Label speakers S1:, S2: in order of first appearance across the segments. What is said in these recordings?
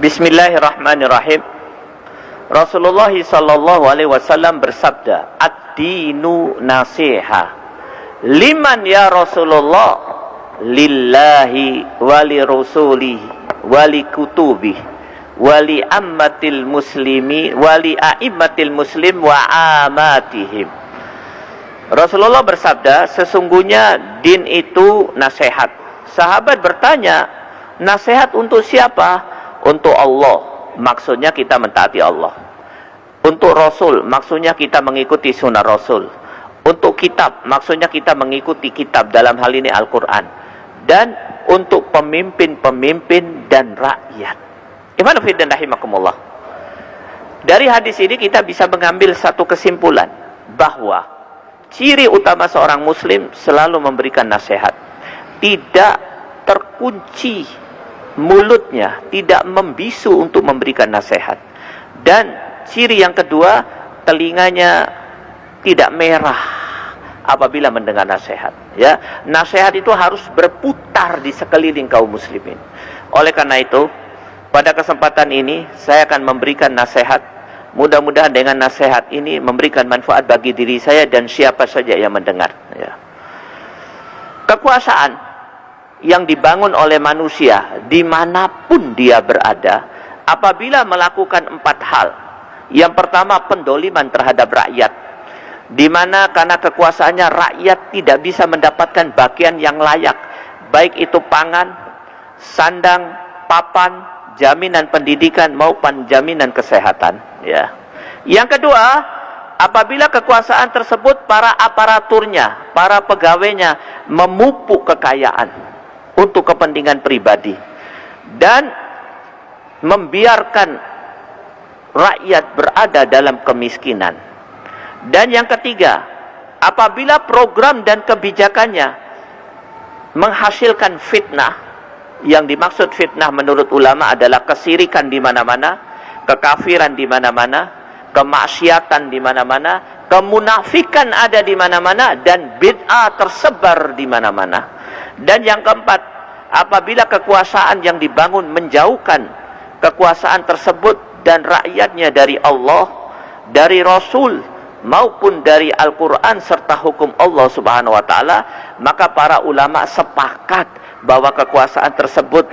S1: Bismillahirrahmanirrahim. Rasulullah sallallahu alaihi wasallam bersabda, "Ad-dinu nasiha." Liman ya Rasulullah? Lillahi wali rasulihi wali kutubihi wali ammatil muslimi wali a'immatil muslim wa amatihim. Rasulullah bersabda, sesungguhnya din itu nasihat. Sahabat bertanya, nasihat untuk siapa? Untuk Allah, maksudnya kita mentaati Allah. Untuk Rasul, maksudnya kita mengikuti sunnah Rasul. Untuk kitab, maksudnya kita mengikuti kitab, dalam hal ini Al-Quran. Dan untuk pemimpin-pemimpin dan rakyat. Ikhwan fillah rahimakumullah. Dari hadis ini kita bisa mengambil satu kesimpulan, bahwa ciri utama seorang muslim selalu memberikan nasihat. Tidak terkunci mulutnya, tidak membisu untuk memberikan nasihat. Dan ciri yang kedua, telinganya tidak merah apabila mendengar nasihat. Ya, nasihat itu harus berputar di sekeliling kaum muslimin. Oleh karena itu, pada kesempatan ini saya akan memberikan nasihat. Mudah-mudahan dengan nasihat ini memberikan manfaat bagi diri saya dan siapa saja yang mendengar. Ya. Kekuasaan yang dibangun oleh manusia dimanapun dia berada, apabila melakukan 4 hal. Yang pertama, pendoliman terhadap rakyat, dimana karena kekuasaannya rakyat tidak bisa mendapatkan bagian yang layak, baik itu pangan, sandang, papan, jaminan pendidikan maupun jaminan kesehatan. Ya. Yang kedua, apabila kekuasaan tersebut para aparaturnya, para pegawainya memupuk kekayaan untuk kepentingan pribadi dan membiarkan rakyat berada dalam kemiskinan. Dan yang ketiga, apabila program dan kebijakannya menghasilkan fitnah, yang dimaksud fitnah menurut ulama adalah kesirikan di mana-mana, kekafiran di mana-mana, kemaksiatan di mana-mana, kemunafikan ada di mana-mana, dan bid'ah tersebar di mana-mana. Dan yang keempat, apabila kekuasaan yang dibangun menjauhkan kekuasaan tersebut dan rakyatnya dari Allah, dari Rasul, maupun dari Al-Quran serta hukum Allah subhanahu wa ta'ala, maka para ulama sepakat bahwa kekuasaan tersebut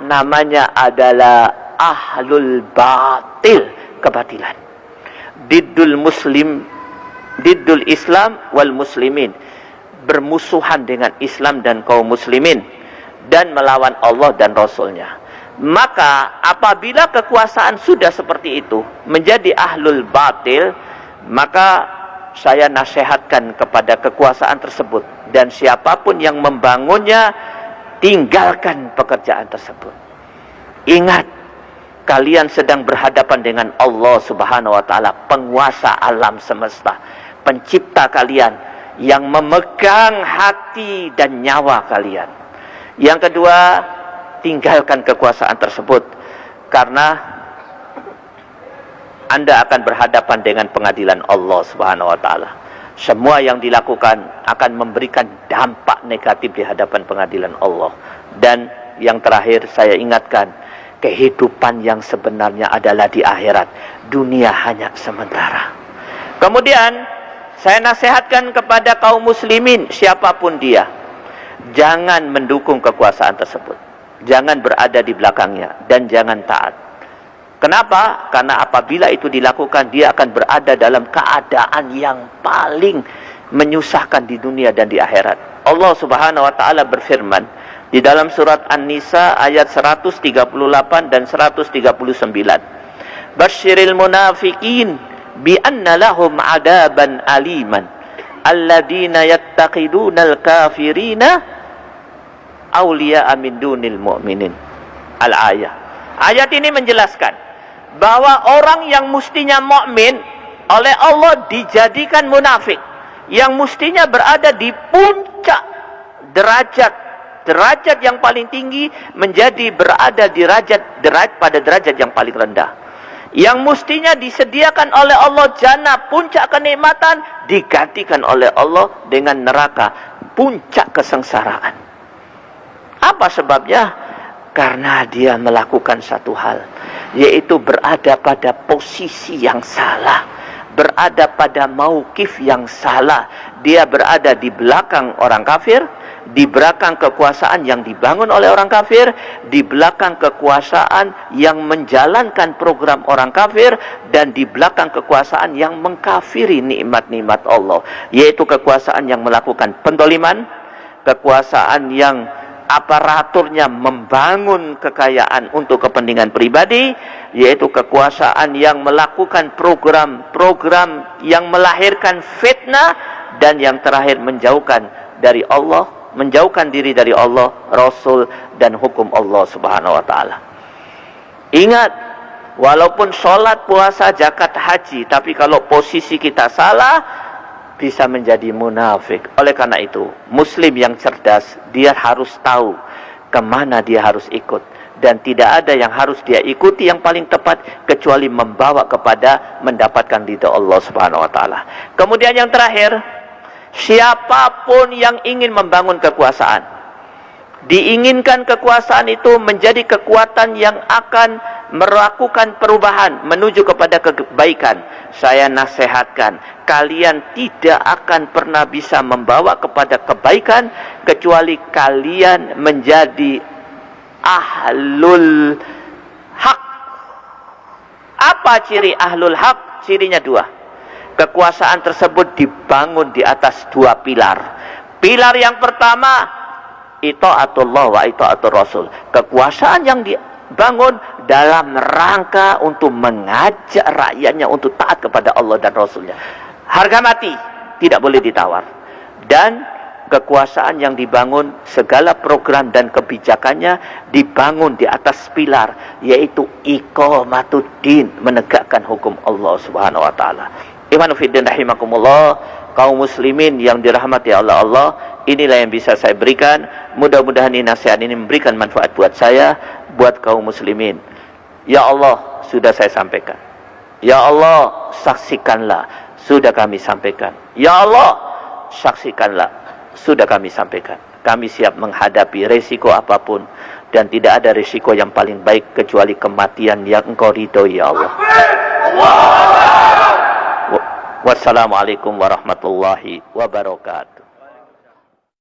S1: namanya adalah ahlul batil, kebatilan. Diddul muslim, diddul Islam wal muslimin, bermusuhan dengan Islam dan kaum muslimin, dan melawan Allah dan Rasulnya. Maka apabila kekuasaan sudah seperti itu, menjadi ahlul batil, maka saya nasihatkan kepada kekuasaan tersebut, dan siapapun yang membangunnya, tinggalkan pekerjaan tersebut. Ingat, kalian sedang berhadapan dengan Allah subhanahu wa ta'ala, penguasa alam semesta, pencipta kalian, yang memegang hati dan nyawa kalian. Yang kedua, tinggalkan kekuasaan tersebut, karena Anda akan berhadapan dengan pengadilan Allah subhanahu wa ta'ala. Semua yang dilakukan akan memberikan dampak negatif di hadapan pengadilan Allah. Dan yang terakhir saya ingatkan, kehidupan yang sebenarnya adalah di akhirat. Dunia hanya sementara. Kemudian saya nasihatkan kepada kaum muslimin, siapapun dia, jangan mendukung kekuasaan tersebut, jangan berada di belakangnya, dan jangan taat. Kenapa? Karena apabila itu dilakukan, dia akan berada dalam keadaan yang paling menyusahkan di dunia dan di akhirat. Allah subhanahu wa ta'ala berfirman di dalam surat An-Nisa ayat 138 dan 139, Basyiril munafiqin bi anna lahum adaban aliman alladzina yattaqidunal kafirina awliya'a min dunil mu'minin. Al-ayah. Ayat ini menjelaskan bahwa orang yang mestinya mukmin oleh Allah dijadikan munafik, yang mestinya berada di puncak derajat yang paling tinggi, menjadi berada di pada derajat yang paling rendah. Yang mestinya disediakan oleh Allah jannah, puncak kenikmatan, digantikan oleh Allah dengan neraka, puncak kesengsaraan. Apa sebabnya? Karena dia melakukan satu hal, yaitu berada pada posisi yang salah, berada pada mauqif yang salah. Dia berada di belakang orang kafir, di belakang kekuasaan yang dibangun oleh orang kafir, di belakang kekuasaan yang menjalankan program orang kafir, dan di belakang kekuasaan yang mengkafiri nikmat-nikmat Allah, yaitu kekuasaan yang melakukan pendoliman, kekuasaan yang aparaturnya membangun kekayaan untuk kepentingan pribadi, yaitu kekuasaan yang melakukan program-program yang melahirkan fitnah, dan yang terakhir menjauhkan dari Allah, menjauhkan diri dari Allah, Rasul, dan hukum Allah Subhanahu wa ta'ala. Ingat, walaupun sholat, puasa, zakat, haji, tapi kalau posisi kita salah, bisa menjadi munafik. Oleh karena itu, muslim yang cerdas, dia harus tahu kemana dia harus ikut, dan tidak ada yang harus dia ikuti yang paling tepat kecuali membawa kepada mendapatkan ridha Allah Subhanahu wa ta'ala. Kemudian yang terakhir, siapapun yang ingin membangun kekuasaan, diinginkan kekuasaan itu menjadi kekuatan yang akan melakukan perubahan menuju kepada kebaikan. Saya nasihatkan, kalian tidak akan pernah bisa membawa kepada kebaikan kecuali kalian menjadi ahlul haq. Apa ciri ahlul haq? Cirinya dua. Kekuasaan tersebut dibangun di atas dua pilar. Pilar yang pertama, itaatullah wa itaatur rasul. Kekuasaan yang dibangun dalam rangka untuk mengajak rakyatnya untuk taat kepada Allah dan Rasulnya. Harga mati, tidak boleh ditawar. Dan kekuasaan yang dibangun, segala program dan kebijakannya dibangun di atas pilar, yaitu iqamatuddin, menegakkan hukum Allah Subhanahu wa ta'ala. Ikhwanu fiddin rahimakumullah, kaum muslimin yang dirahmati Allah, inilah yang bisa saya berikan. Mudah-mudahan ini nasihat ini memberikan manfaat buat saya, buat kaum muslimin. Ya Allah, sudah saya sampaikan. Ya Allah, saksikanlah, sudah kami sampaikan. Ya Allah, saksikanlah, sudah kami sampaikan. Kami siap menghadapi resiko apapun, dan tidak ada resiko yang paling baik kecuali kematian yang Engkau ridhoi, ya Allah. Wassalamualaikum warahmatullahi wabarakatuh.